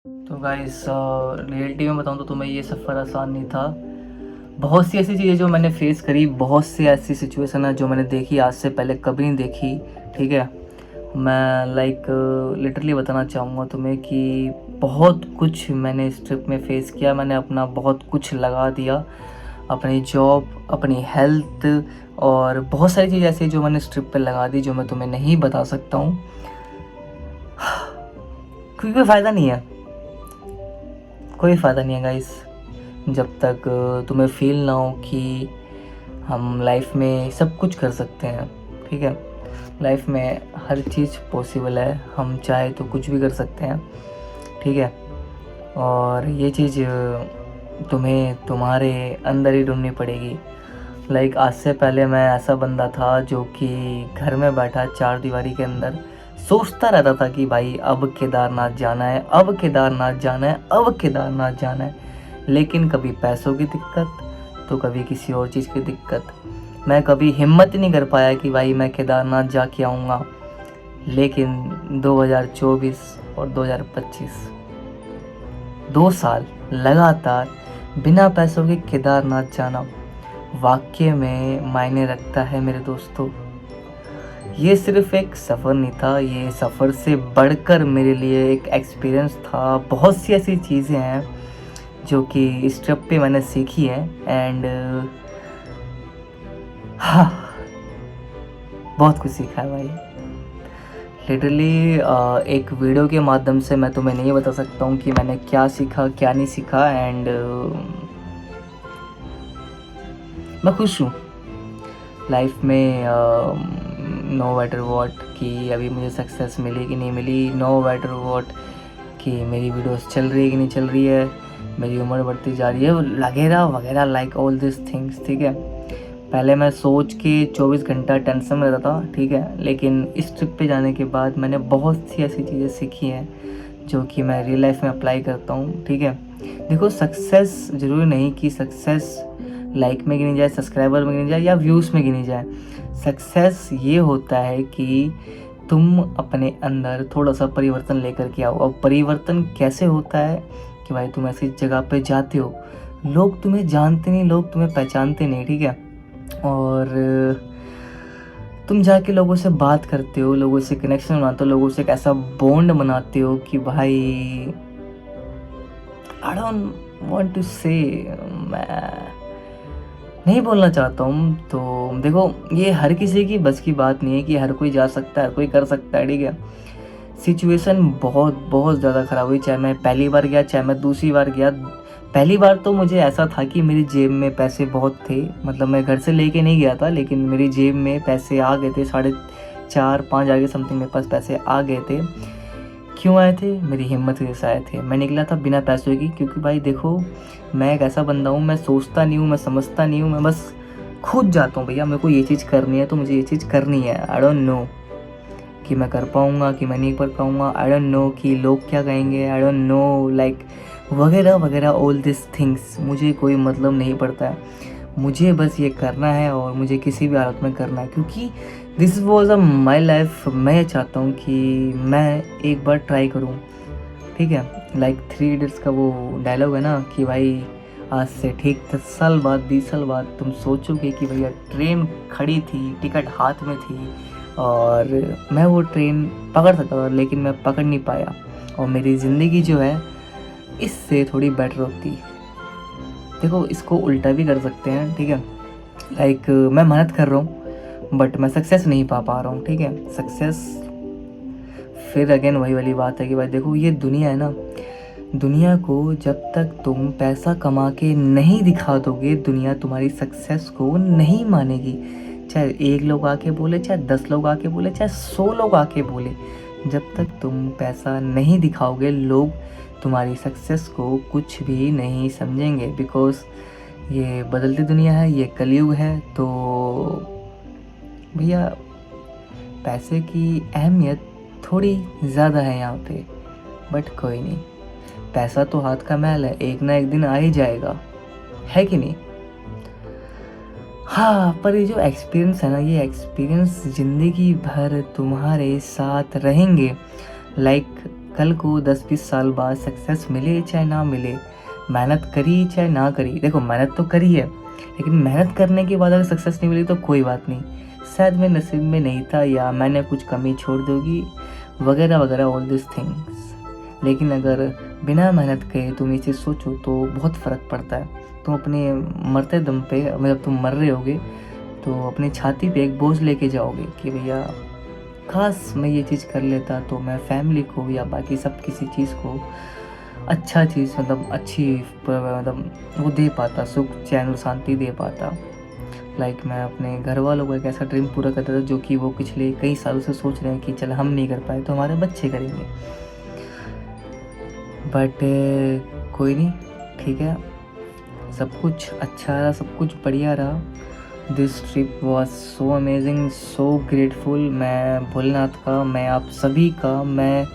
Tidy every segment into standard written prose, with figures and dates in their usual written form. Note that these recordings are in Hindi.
तो गाइस रियलिटी में बताऊँ तो तुम्हें ये सफ़र आसान नहीं था। बहुत सी ऐसी चीज़ें जो मैंने फेस करी, बहुत सी ऐसी सिचुएशन है जो मैंने देखी आज से पहले कभी नहीं देखी। ठीक है, मैं लिटरली बताना चाहूँगा तुम्हें कि बहुत कुछ मैंने इस ट्रिप में फेस किया। मैंने अपना बहुत कुछ लगा दिया, अपनी जॉब, अपनी हेल्थ और बहुत सारी चीज़ें ऐसी जो मैंने इस ट्रिप पे लगा दी, जो मैं तुम्हें नहीं बता सकता हूँ क्योंकि कोई फ़ायदा नहीं है। कोई फ़ायदा नहीं है गाइस, जब तक तुम्हें फील ना हो कि हम लाइफ में सब कुछ कर सकते हैं। ठीक है, लाइफ में हर चीज़ पॉसिबल है, हम चाहे तो कुछ भी कर सकते हैं। ठीक है, और ये चीज़ तुम्हें तुम्हारे अंदर ही ढूंढनी पड़ेगी। आज से पहले मैं ऐसा बंदा था जो कि घर में बैठा चार दीवारी के अंदर सोचता रहता था कि भाई अब केदारनाथ जाना है, अब केदारनाथ जाना है, अब केदारनाथ जाना है। लेकिन कभी पैसों की दिक्कत तो कभी किसी और चीज़ की दिक्कत, मैं कभी हिम्मत ही नहीं कर पाया कि भाई मैं केदारनाथ जाके आऊँगा। लेकिन 2024 और 2025 2 साल लगातार बिना पैसों के केदारनाथ जाना वाकई में मायने रखता है मेरे दोस्तों। ये सिर्फ एक सफ़र नहीं था, ये सफ़र से बढ़कर मेरे लिए एक एक्सपीरियंस था। बहुत सी ऐसी चीज़ें हैं जो कि इस ट्रिप पे मैंने सीखी हैं एंड हाँ, बहुत कुछ सीखा है भाई। लिटरली एक वीडियो के माध्यम से मैं तुम्हें नहीं बता सकता हूँ कि मैंने क्या सीखा क्या नहीं सीखा। एंड मैं खुश हूँ लाइफ में, नो मैटर वॉट कि अभी मुझे सक्सेस मिली कि नहीं मिली, नो मैटर वॉट कि मेरी वीडियोस चल रही है कि नहीं चल रही है, मेरी उम्र बढ़ती जा रही है वगैरह वगैरह, लाइक ऑल दिस थिंग्स। ठीक है, पहले मैं सोच के 24 घंटा टेंशन में रहता था। ठीक है, लेकिन इस ट्रिप पे जाने के बाद मैंने बहुत सी ऐसी चीज़ें सीखी हैं जो कि मैं रियल लाइफ में अप्लाई करता हूँ। ठीक है, देखो सक्सेस ज़रूरी नहीं कि सक्सेस लाइक में गिनी जाए, सब्सक्राइबर में गिनी जाए या व्यूज़ में गिनी जाए। सक्सेस ये होता है कि तुम अपने अंदर थोड़ा सा परिवर्तन लेकर के आओ। और परिवर्तन कैसे होता है कि भाई तुम ऐसी जगह पे जाते हो, लोग तुम्हें जानते नहीं, लोग तुम्हें पहचानते नहीं। ठीक है, और तुम जाके लोगों से बात करते हो, लोगों से कनेक्शन बनाते हो, लोगों से एक ऐसा बॉन्ड बनाते हो कि भाई आई डोंट वांट टू से, मैं नहीं बोलना चाहता हूँ। तो देखो, ये हर किसी की बस की बात नहीं है कि हर कोई जा सकता है, हर कोई कर सकता है। ठीक है, सिचुएशन बहुत बहुत ज़्यादा ख़राब हुई, चाहे मैं पहली बार गया चाहे मैं दूसरी बार गया। पहली बार तो मुझे ऐसा था कि मेरी जेब में पैसे बहुत थे, मतलब मैं घर से लेके नहीं गया था लेकिन मेरी जेब में पैसे आ गए थे, 4,500-5,000 के समथिंग मेरे पास पैसे आ गए थे। क्यों आए थे? मेरी हिम्मत की वजह से आए थे। मैं निकला था बिना पैसों की, क्योंकि भाई देखो मैं एक ऐसा बंदा हूँ, मैं सोचता नहीं हूँ, मैं समझता नहीं हूँ, मैं बस खुद जाता हूँ। भैया मेरे को ये चीज़ करनी है तो मुझे ये चीज़ करनी है। आई डोंट नो कि मैं कर पाऊँगा कि मैं नहीं कर पाऊँगा, आई डोंट नो कि लोग क्या कहेंगे, आई डोंट नो वगैरह वगैरह ऑल दिस थिंग्स, मुझे कोई मतलब नहीं पड़ता है। मुझे बस ये करना है और मुझे किसी भी हालत में करना है, क्योंकि this was a my life. मैं ये चाहता हूँ कि मैं एक बार ट्राई करूँ। ठीक है, 3 इडियट्स का वो डायलॉग है ना कि भाई आज से ठीक 10 साल बाद 20 साल बाद तुम सोचोगे कि भैया ट्रेन खड़ी थी, टिकट हाथ में थी और मैं वो ट्रेन पकड़ सकता था लेकिन मैं पकड़ नहीं पाया, और मेरी ज़िंदगी जो है इससे थोड़ी बेटर होती। देखो इसको उल्टा भी कर सकते हैं। ठीक है, मैं मेहनत कर रहा हूँ बट मैं सक्सेस नहीं पा रहा हूँ। ठीक है, सक्सेस फिर अगेन वही वाली बात है कि भाई देखो ये दुनिया है ना, दुनिया को जब तक तुम पैसा कमा के नहीं दिखा दोगे, दुनिया तुम्हारी सक्सेस को नहीं मानेगी। चाहे 1 लोग आके बोले, चाहे 10 लोग आके बोले, चाहे 100 लोग आके बोले, जब तक तुम पैसा नहीं दिखाओगे लोग तुम्हारी सक्सेस को कुछ भी नहीं समझेंगे। बिकॉज़ ये बदलती दुनिया है, ये कलयुग है। तो भैया पैसे की अहमियत थोड़ी ज़्यादा है यहाँ पे, बट कोई नहीं, पैसा तो हाथ का मैल है, एक ना एक दिन आ ही जाएगा, है कि नहीं? हाँ, पर ये जो एक्सपीरियंस है ना, ये एक्सपीरियंस ज़िंदगी भर तुम्हारे साथ रहेंगे। कल को 10-20 साल बाद सक्सेस मिले चाहे ना मिले, मेहनत करी चाहे ना करी, देखो मेहनत तो करी है, लेकिन मेहनत करने के बाद अगर सक्सेस नहीं मिली तो कोई बात नहीं, शायद मेरे नसीब में नहीं था या मैंने कुछ कमी छोड़ दोगी वगैरह वगैरह ऑल दिस थिंग्स। लेकिन अगर बिना मेहनत के तुम ये चीज़ सोचो तो बहुत फ़र्क पड़ता है। तुम अपने मरते दम पे, मतलब तुम मर रहे होगे तो अपनी छाती पे एक बोझ लेके जाओगे कि भैया काश मैं ये चीज़ कर लेता तो मैं फैमिली को या बाकी सब किसी चीज़ को अच्छा चीज़, मतलब अच्छी मतलब वो दे पाता, सुख चैन और शांति दे पाता। लाइक मैं अपने घर वालों को एक ऐसा ड्रीम पूरा करता था जो कि वो पिछले कई सालों से सोच रहे हैं कि चल हम नहीं कर पाए तो हमारे बच्चे करेंगे। बट कोई नहीं, ठीक है, सब कुछ अच्छा रहा, सब कुछ बढ़िया रहा। This trip was so amazing, so grateful. मैं भोलेनाथ का, मैं आप सभी का, मैं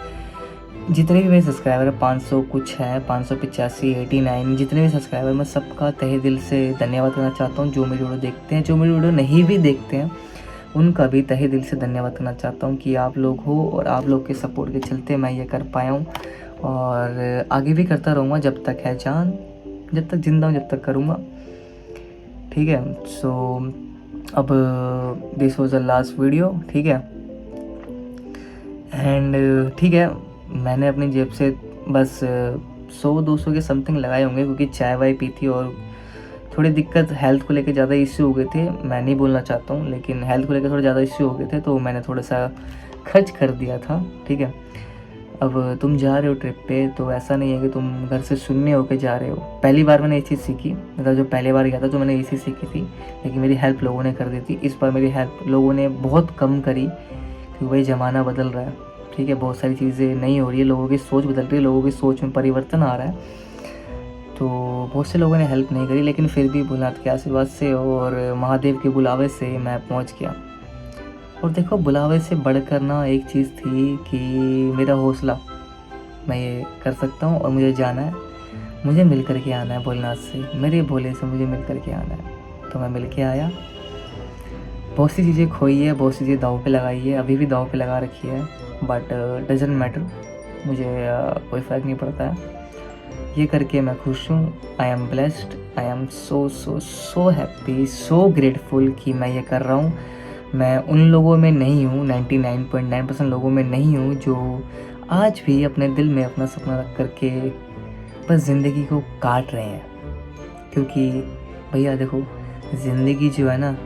जितने भी मेरे सब्सक्राइबर है 500 कुछ है, 585, 89, जितने भी सब्सक्राइबर, मैं सबका तहे दिल से धन्यवाद करना चाहता हूँ। जो मेरी वीडियो देखते हैं, जो मेरी वीडियो नहीं भी देखते हैं, उनका भी तहे दिल से धन्यवाद करना चाहता हूँ कि आप लोग हो और आप लोग के सपोर्ट के चलते मैं ये कर पाया हूँ और आगे भी करता रहूँगा जब तक है जान, जब तक जिंदा हूँ जब तक करूँगा, ठीक है। सो अब this was the last video, ठीक है। एंड ठीक है, मैंने अपनी जेब से बस 100-200 के समथिंग लगाए होंगे क्योंकि चाय वाय पी थी और थोड़ी दिक्कत हेल्थ को लेकर ज़्यादा इश्यू हो गए थे। मैं नहीं बोलना चाहता हूँ, लेकिन हेल्थ को लेकर थोड़ा ज़्यादा इश्यू हो गए थे तो मैंने थोड़ा सा खर्च कर दिया था, ठीक है। अब तुम जा रहे हो ट्रिप पे तो ऐसा नहीं है कि तुम घर से शून्य होकर जा रहे हो। पहली बार मैंने ये चीज़ सीखी, मतलब जो पहले बार गया था तो मैंने ये चीज़ सीखी थी, लेकिन मेरी हेल्प लोगों ने कर दी थी। इस बार मेरी हेल्प लोगों ने बहुत कम करी क्योंकि भाई ज़माना बदल रहा है, ठीक है, बहुत सारी चीज़ें नहीं हो रही है, लोगों की सोच बदल रही है, लोगों की सोच में परिवर्तन आ रहा है। तो बहुत से लोगों ने हेल्प नहीं करी, लेकिन फिर भी भोलेनाथ के आशीर्वाद से और महादेव के बुलावे से मैं पहुंच गया। और देखो, बुलावे से बढ़कर ना एक चीज़ थी कि मेरा हौसला, मैं ये कर सकता हूँ और मुझे जाना है, मुझे मिल कर के आना है भोलेनाथ से, मेरे भोले से मुझे मिल कर के आना है। तो मैं मिल के आया। बहुत सी चीज़ें खोई है, बहुत सी चीज़ें दाव पे लगाई है, अभी भी दाव पे लगा रखी है, बट डजेंट मैटर, मुझे कोई फ़र्क नहीं पड़ता है। ये करके मैं खुश हूँ। I am blessed, I am so so so happy, so grateful कि मैं ये कर रहा हूँ। मैं उन लोगों में नहीं हूँ, 99.9% लोगों में नहीं हूँ जो आज भी अपने दिल में अपना सपना रख करके बस ज़िंदगी को काट रहे हैं। क्योंकि भैया देखो, ज़िंदगी जो है ना,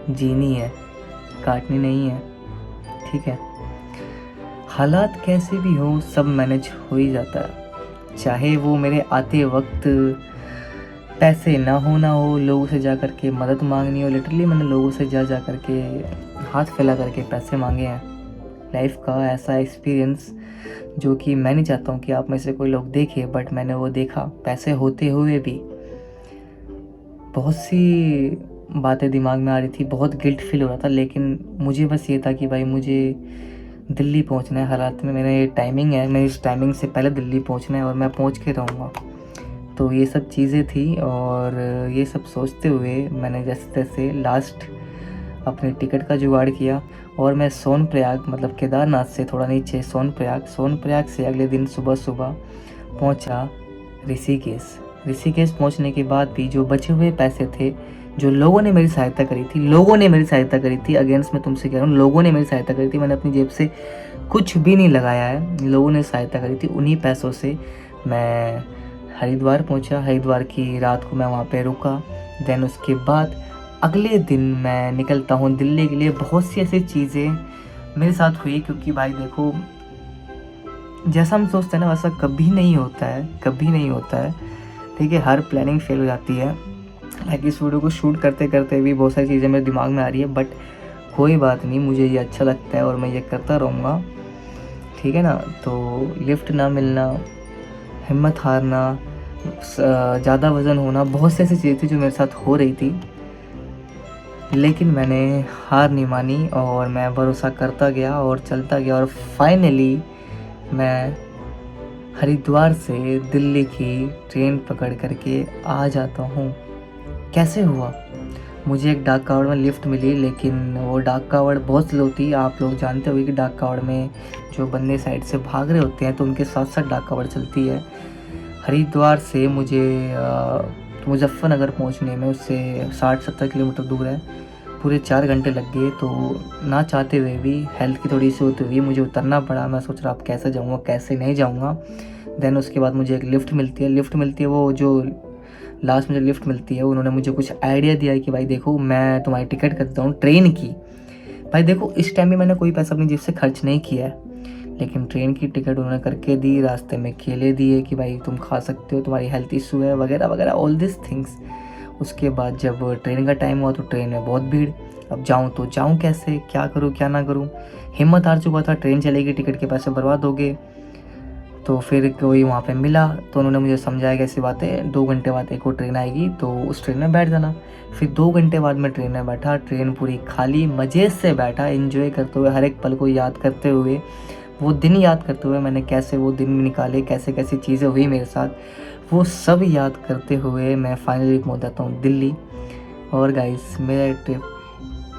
जीनी है, काटनी नहीं है, ठीक है। हालात कैसे भी हो सब मैनेज हो ही जाता है, चाहे वो मेरे आते वक्त पैसे ना हो, लोगों से जा कर के मदद मांगनी हो। लिटरली मैंने लोगों से जा कर के हाथ फैला करके पैसे मांगे हैं। लाइफ का ऐसा एक्सपीरियंस जो कि मैं नहीं चाहता हूँ कि आप में से कोई लोग देखे, बट मैंने वो देखा। पैसे होते हुए भी बहुत सी बातें दिमाग में आ रही थी, बहुत गिल्ट फील हो रहा था, लेकिन मुझे बस ये था कि भाई मुझे दिल्ली पहुंचना है। हालात में मेरा ये टाइमिंग है, मेरी इस टाइमिंग से पहले दिल्ली पहुंचना है और मैं पहुंच के रहूँगा। तो ये सब चीज़ें थी और ये सब सोचते हुए मैंने जैसे तैसे लास्ट अपने टिकट का जुगाड़ किया और मैं सोनप्रयाग, मतलब केदारनाथ से थोड़ा नीचे सोनप्रयाग से अगले दिन सुबह पहुंचा ऋषिकेश पहुंचने के बाद भी जो बचे हुए पैसे थे, जो लोगों ने मेरी सहायता करी थी, अगेंस्ट मैं तुमसे कह रहा हूँ, लोगों ने मेरी सहायता करी थी, मैंने अपनी जेब से कुछ भी नहीं लगाया है, लोगों ने सहायता करी थी। उन्हीं पैसों से मैं हरिद्वार पहुंचा। हरिद्वार की रात को मैं वहाँ पे रुका। देन उसके बाद अगले दिन मैं निकलता हूँ दिल्ली के लिए। बहुत सी ऐसी चीज़ें मेरे साथ हुई, क्योंकि भाई देखो, जैसा हम सोचते हैं ना वैसा कभी नहीं होता है, ठीक है। हर प्लानिंग फेल हो जाती है। लाइक इस वीडियो को शूट करते करते भी बहुत सारी चीज़ें मेरे दिमाग में आ रही है, बट कोई बात नहीं, मुझे ये अच्छा लगता है और मैं ये करता रहूँगा, ठीक है ना। तो लिफ्ट ना मिलना, हिम्मत हारना, ज़्यादा वज़न होना, बहुत सी ऐसी चीज़ें थी जो मेरे साथ हो रही थी, लेकिन मैंने हार नहीं मानी और मैं भरोसा करता गया और चलता गया और फाइनली मैं हरिद्वार से दिल्ली की ट्रेन पकड़ करके आ जाता हूँ। कैसे हुआ? मुझे एक डाक कावड़ में लिफ्ट मिली, लेकिन वो डाक कावड़ बहुत स्लो थी। आप लोग जानते होंगे कि डाक कावड़ में जो बंदे साइड से भाग रहे होते हैं तो उनके साथ साथ डाक कावड़ चलती है। हरिद्वार से मुझे मुजफ्फरनगर पहुंचने में उससे 60-70 किलोमीटर दूर है, पूरे 4 घंटे लग गए। तो ना चाहते हुए भी हेल्थ की थोड़ी इशू होती हुई मुझे उतरना पड़ा। मैं सोच रहा अब कैसे जाऊँगा कैसे नहीं जाऊँगा। देन उसके बाद मुझे एक लिफ्ट मिलती है। वो जो लास्ट में जो लिफ्ट मिलती है उन्होंने मुझे कुछ आइडिया दिया कि भाई देखो मैं तुम्हारी टिकट कर देता हूँ ट्रेन की। भाई देखो इस टाइम भी मैंने कोई पैसा अपनी जेब से खर्च नहीं किया है, लेकिन ट्रेन की टिकट उन्होंने करके दी। रास्ते में केले दिए कि भाई तुम खा सकते हो, तुम्हारी हेल्थ इशू है वगैरह वगैरह ऑल दिस थिंग्स। उसके बाद जब ट्रेन का टाइम हुआ तो ट्रेन में बहुत भीड़। अब जाऊँ तो जाऊँ कैसे, क्या करूँ क्या ना करूँ। हिम्मत हार चुका था, ट्रेन चलेगी टिकट के पैसे बर्बाद हो गए। तो फिर कोई वहाँ पे मिला तो उन्होंने मुझे समझाया कैसी बात है, 2 घंटे बाद एक और ट्रेन आएगी तो उस ट्रेन में बैठ जाना। फिर 2 घंटे बाद मैं ट्रेन में बैठा, ट्रेन पूरी खाली, मज़े से बैठा, एंजॉय करते हुए, हर एक पल को याद करते हुए, वो दिन याद करते हुए मैंने कैसे वो दिन निकाले, कैसे कैसी चीज़ें हुई मेरे साथ, वो सब याद करते हुए मैं फाइनली पहुँच जाता हूँ दिल्ली। और गाइस मेरा ट्रिप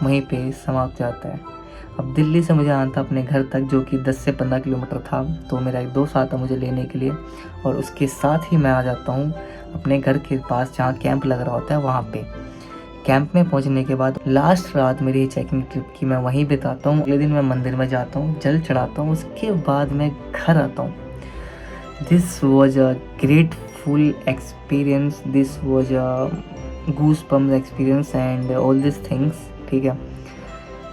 वहीं पे समाप्त जाता है। अब दिल्ली से मुझे आना था अपने घर तक, जो कि 10 से 15 किलोमीटर था। तो मेरा एक दोस्त आता मुझे लेने के लिए और उसके साथ ही मैं आ जाता हूँ अपने घर के पास जहाँ कैंप लग रहा होता है वहाँ पे। कैंप में पहुँचने के बाद लास्ट रात मेरी चेकिंग ट्रिप की मैं वहीं बिताता हूँ। अगले दिन मैं मंदिर में जाता हूँ, जल चढ़ाता हूँ, उसके बाद मैं घर आता हूँ। This was a grateful experience, this was a goose bumps experience and all this things. ठीक है,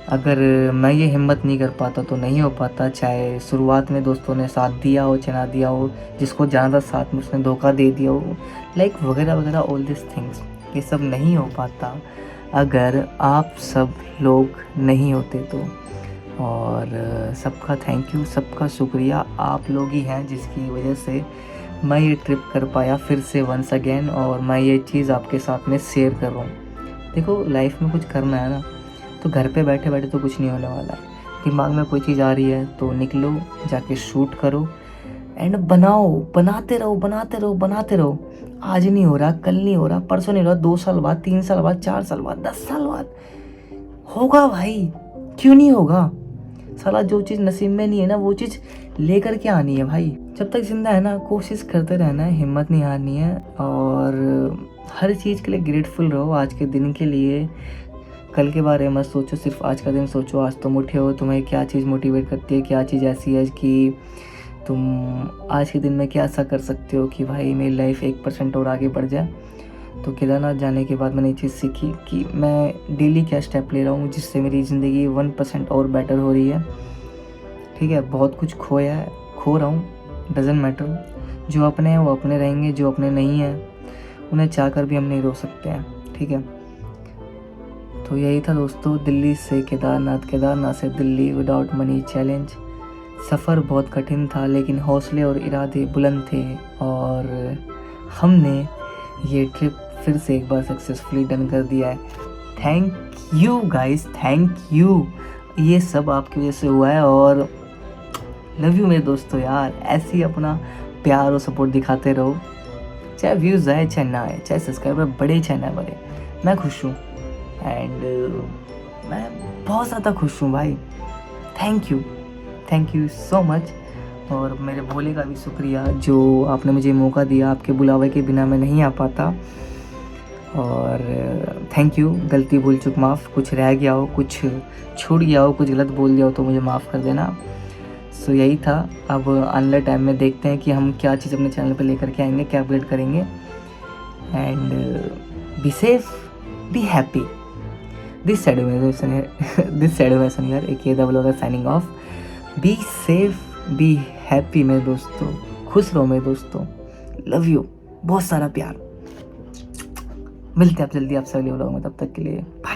अगर मैं ये हिम्मत नहीं कर पाता तो नहीं हो पाता। चाहे शुरुआत में दोस्तों ने साथ दिया हो चाहे ना दिया हो, जिसको जाना था साथ में उसने धोखा दे दिया हो, लाइक वगैरह वगैरह ऑल दिस थिंग्स, ये सब नहीं हो पाता अगर आप सब लोग नहीं होते तो। और सबका थैंक यू, सबका शुक्रिया, आप लोग ही हैं जिसकी वजह से मैं ये ट्रिप कर पाया फिर से वंस अगेन, और मैं ये चीज़ आपके साथ में शेयर कर रहा हूँ। देखो लाइफ में कुछ करना है ना, तो घर पे बैठे बैठे तो कुछ नहीं होने वाला है। दिमाग में कोई चीज़ आ रही है तो निकलो, जाके शूट करो एंड बनाओ, बनाते रहो बनाते रहो बनाते रहो। आज नहीं हो रहा, कल नहीं हो रहा, परसों नहीं हो रहा, 2 साल बाद, 3 साल बाद, 4 साल बाद, 10 साल बाद होगा भाई, क्यों नहीं होगा। साला जो चीज़ नसीब में नहीं है ना वो चीज़ लेकर के आनी है भाई। जब तक जिंदा है ना कोशिश करते रहना है, हिम्मत नहीं हारनी है, और हर चीज़ के लिए ग्रेटफुल रहो। आज के दिन के लिए, कल के बारे में मत सोचो, सिर्फ आज का दिन सोचो। आज तुम उठे हो, तुम्हें क्या चीज़ मोटिवेट करती है, क्या चीज़ ऐसी है कि तुम आज के दिन में क्या ऐसा कर सकते हो कि भाई मेरी लाइफ 1% और आगे बढ़ जाए। तो केदारनाथ जाने के बाद मैंने ये चीज़ सीखी कि मैं डेली क्या स्टेप ले रहा हूँ जिससे मेरी ज़िंदगी 1% और बेटर हो रही है। ठीक है, बहुत कुछ खोया है, खो रहा हूँ, डजेंट मैटर। जो अपने हैं वो अपने रहेंगे, जो अपने नहीं हैं उन्हें चाह कर भी हम नहीं रोक सकते हैं। ठीक है, तो यही था दोस्तों, दिल्ली से केदारनाथ, केदारनाथ से दिल्ली विदाउट मनी चैलेंज। सफ़र बहुत कठिन था लेकिन हौसले और इरादे बुलंद थे, और हमने ये ट्रिप फिर से एक बार सक्सेसफुली डन कर दिया है। Thank you guys, thank you. ये सब आपकी वजह से हुआ है, और लव यू मेरे दोस्तों यार। ऐसे ही अपना प्यार और सपोर्ट दिखाते रहो, चाहे व्यूज़ आए चाहे ना आए, चाहे सब्सक्राइबर बढ़े चाहे ना बढ़े, मैं खुश हूँ एंड मैं बहुत ज़्यादा खुश हूँ भाई। Thank you so much. और मेरे भोले का भी शुक्रिया जो आपने मुझे मौका दिया, आपके बुलावे के बिना मैं नहीं आ पाता। और थैंक यू, गलती भूल चूक माफ़, कुछ रह गया हो, कुछ छूट गया हो, कुछ गलत बोल दिया हो तो मुझे माफ़ कर देना। सो यही था। अब आने वाले टाइम में देखते हैं कि हम क्या चीज़ अपने चैनल पे लेकर के आएंगे, क्या अपडेट करेंगे। And be safe, be happy. This sad वेसन यार, एक ये double signing off. Be safe, be happy मेरे दोस्तों, खुश रहो मेरे दोस्तों, लव यू, बहुत सारा प्यार। मिलते हैं आप जल्दी आपसे अगले व्लॉग में, तब तक के लिए बाय।